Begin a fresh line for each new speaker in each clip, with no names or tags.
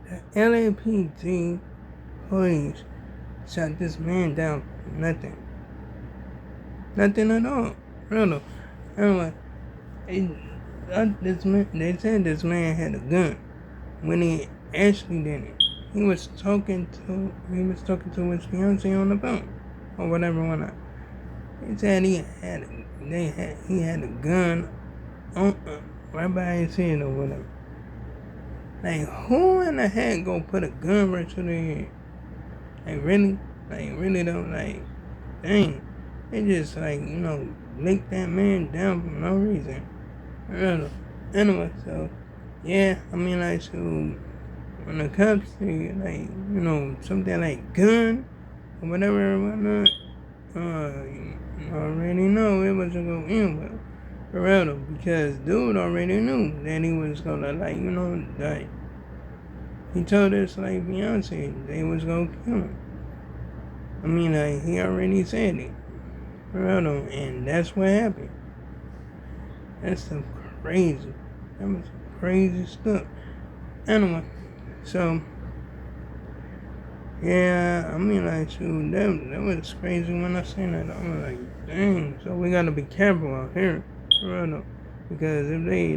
The LAPD police shot this man down for nothing. Nothing at all. Really. Anyway, they said this man had a gun when he actually didn't. He was talking to his fiance on the phone or whatever whatnot. He said he had a gun on right by his head or whatever. Like, who in the heck gonna put a gun right to their head? Like, really? Like, really though? Like, dang. They just, like, lick that man down for no reason. Really. Anyway, so, yeah, so, when the cops say, like, something like gun or whatever or whatnot, you already know it wasn't gonna end well. For real though, because dude already knew that he was gonna, die. He told his, fiance they was gonna kill him. He already said it. For real though, and that's what happened. That's some crazy. That was some crazy stuff. Anyway, so, yeah, shoot, that was crazy when I seen that. I was like, dang, so we gotta be careful out here. For real though. Because if they,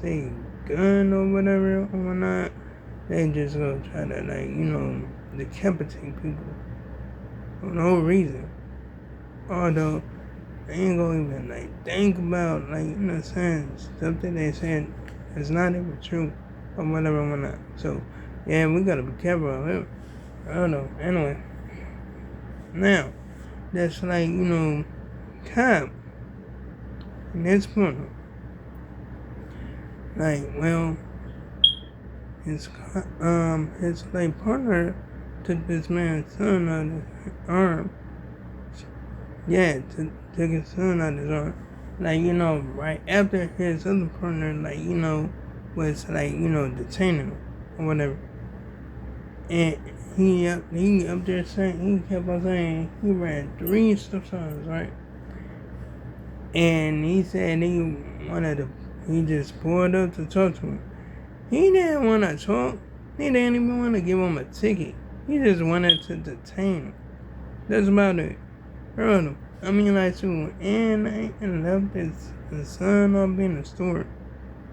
say gun or whatever or whatnot, they just gonna try to, decapitate people for no reason. Although, they ain't gonna even, think about, stuff that they said is not even true or whatever or whatnot. So, yeah, we gotta be careful out here. I don't know. Anyway, now, that's cop in this point. His partner took this man's son out of his arm. Yeah, took his son out of his arm. Right after his other partner, was detaining him or whatever. And he up there saying, he kept on saying he ran 3 stop signs, right? And he said he just pulled up to talk to him. He didn't want to talk. He didn't even want to give him a ticket. He just wanted to detain him. That's about it. Bro, so, and left his son up in the store.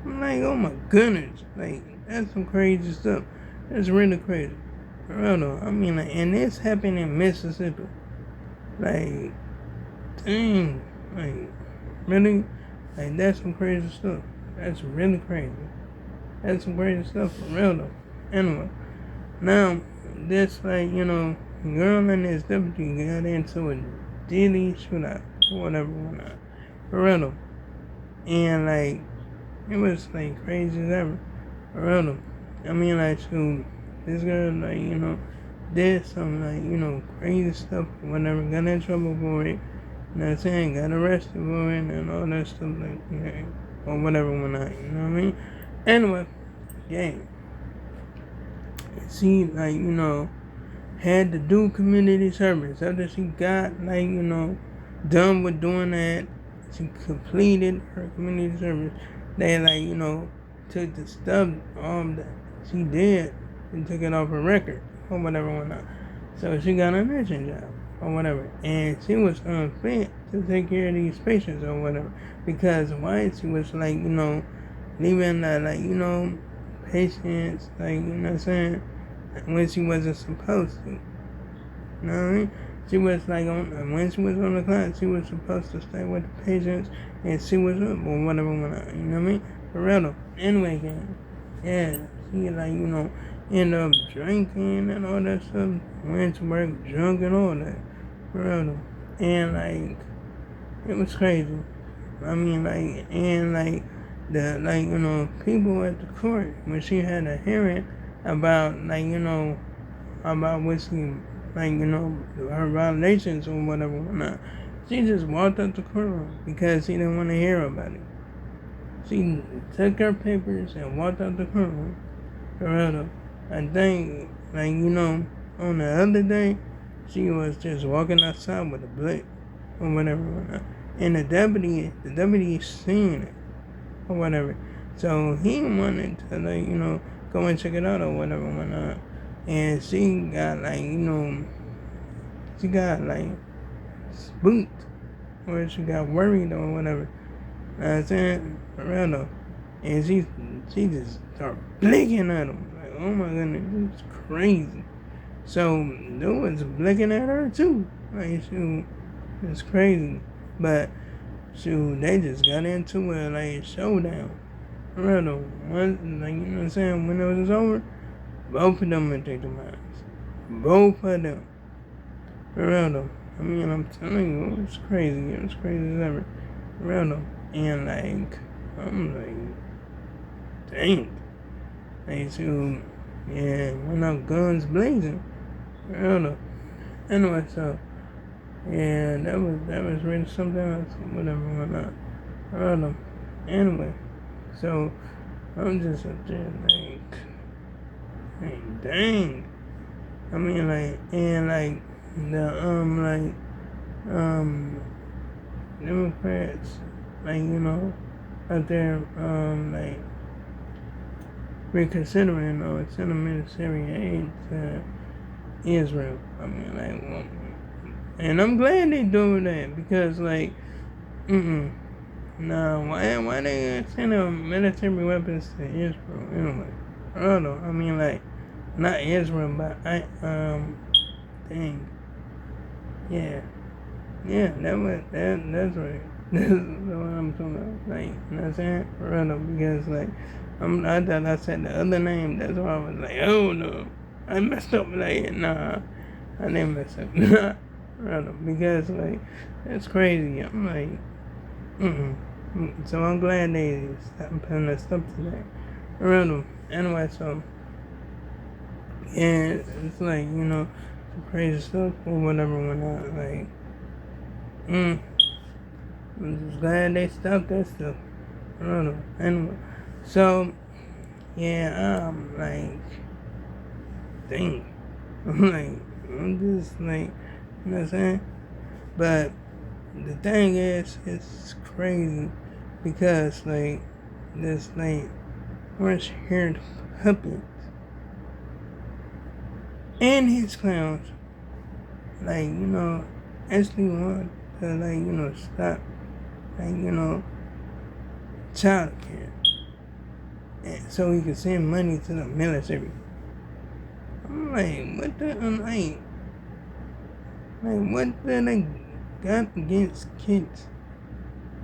I'm like, oh my goodness. That's some crazy stuff. That's really crazy. Bro, and this happened in Mississippi. Dang. Really? That's some crazy stuff. That's really crazy. That's some crazy stuff for real though. Anyway, now, this, girl and this deputy got into a deadly shootout or whatever, for real though. And, it was, crazy as ever, for real though. So, this girl, did some, crazy stuff, whatever, got in trouble for it. You know what I'm saying? Got arrested for it and all that stuff, or whatever, you know what I mean? Anyway, yeah. She, had to do community service. After she got, done with doing that, she completed her community service. They, took the stuff that she did and took it off her record or whatever, whatnot. So she got a nursing job or whatever. And she was unfit to take care of these patients or whatever. Because why? She was, leaving the, patients, you know what I'm saying, when she wasn't supposed to. You know what I mean? She was when she was on the class, she was supposed to stay with the patients and she was up or whatever, you know what I mean? For real though. Anyway, gang. Yeah, she ended up drinking and all that stuff, went to work drunk and all that. For real though. And it was crazy. The people at the court when she had a hearing about about what she her violations or whatever whatnot, she just walked out the courtroom because she didn't want to hear about it. She took her papers and walked out the courtroom. For real though. I think on the other day she was just walking outside with a blick or whatever whatnot. And the deputy seen it or whatever. So he wanted to go and check it out or whatever, whatnot. And she got like, she got like spooked or she got worried or whatever. You know what I'm saying? For real though. And she just started blinking at him. Like, oh my goodness, it's crazy. So they was blinking at her too. Like, shoot, it's crazy. But shoot, they just got into it like a showdown. For real though. One, like, you know what I'm saying? When it was over, both of them would take the mines. Both of them. For real though. I mean, I'm telling you, it was crazy. It was crazy as ever. For real though. And like, I'm like, dang. Like, so, yeah, went out guns blazing. For real though. Anyway, so, yeah, that was really something else. Whatever, whatnot. For real though. Anyway, so, I'm just up there like, dang. I mean, like, and like, the, Democrats, like, out there, like, reconsidering or sending military aid to Israel. I mean, like, well, and I'm glad they doing that because, like, nah, why they sending military weapons to Israel anyway? I don't know. I mean, like, not Israel, but dang, yeah, that's right. That's what I'm talking about. Like, you know what I'm saying? For real though, because like, I thought I said the other name. That's why I was like, oh no, I messed up. Like, nah, I didn't mess up. Nah, for real though, because like, that's crazy. I'm like, So I'm glad they stopped putting that stuff today. For real though. Anyway, so. Yeah, it's like, some crazy stuff or whatever went on. Like, I'm just glad they stopped that stuff. I don't know. Anyway, so, yeah, I'm like, dang. I'm just like, you know what I'm saying? But the thing is, it's crazy because, like, this, like, orange haired puppet and his clowns, like, actually want to, like, stop, like, child care. And so he can send money to the military. I'm like, what the, what the, like, got against kids?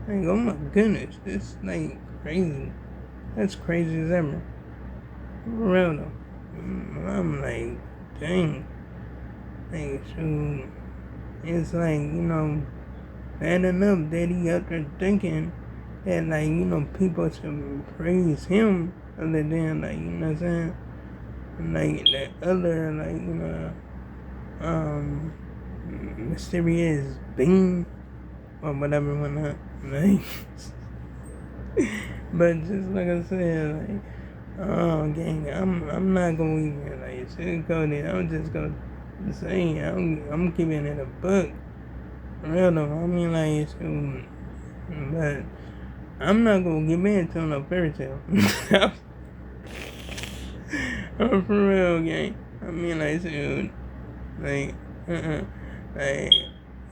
Like, oh my goodness, this, like, crazy. That's crazy as ever. For real though. I'm like, dang. Like, so, it's like, bad enough that he out there thinking that, like, people should praise him other than, like, you know what I'm saying? Like, that other, like, mysterious being or whatever, whatnot. Like, but just like I said, like, oh, gang, I'm not gonna even, like, sugarcoat it. I'm just gonna say, I'm keeping it a book. Real though, I mean, like, but I'm not gonna give in to no fairy tale. I'm for real, gang. I mean, like, like, like,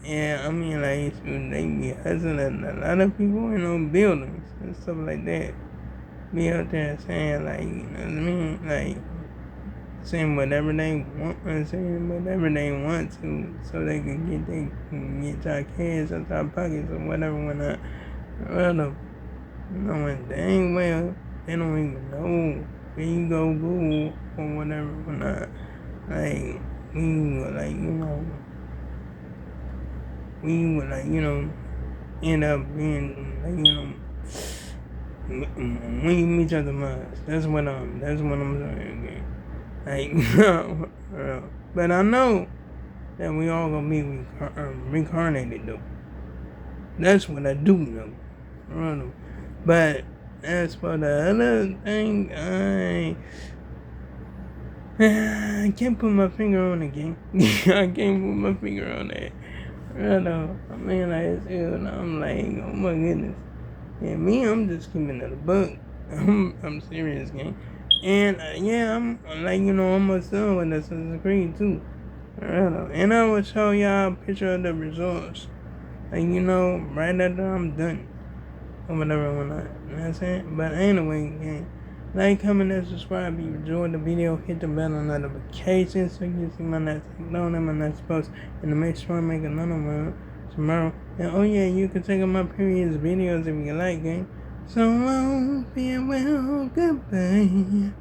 yeah, I mean, like, they be hustling a lot of people in buildings and stuff like that. Be out there saying, like, you know what I mean? Like, saying whatever they want and saying whatever they want to so they can get our kids out our pockets or whatever whatnot. Well, knowing dang well they don't even know where you go Google or whatever whatnot. Like, we would, like, end up being, like, when you meet other minds. That's what I'm saying again. Like, but I know that we all gonna be reincarnated though. That's what I do know. But as for the other thing, I can't put my finger on it, gang. I can't put my finger on that. I mean, like, it's ill, and I'm like, oh my goodness. Yeah, me, I'm just keeping it a book. I'm serious, gang. And yeah, I'm like, almost done with Assassin's Creed too. And I will show y'all a picture of the results. Like, right after I'm done. Or whatever, whatnot. You know what I'm saying? But anyway, gang, like, comment, and subscribe if you enjoyed the video. Hit the bell on notifications so you can see my next upload and my next post. And to make sure I make another one tomorrow. And oh yeah, you can check out my previous videos if you like, gang. So long, farewell, goodbye.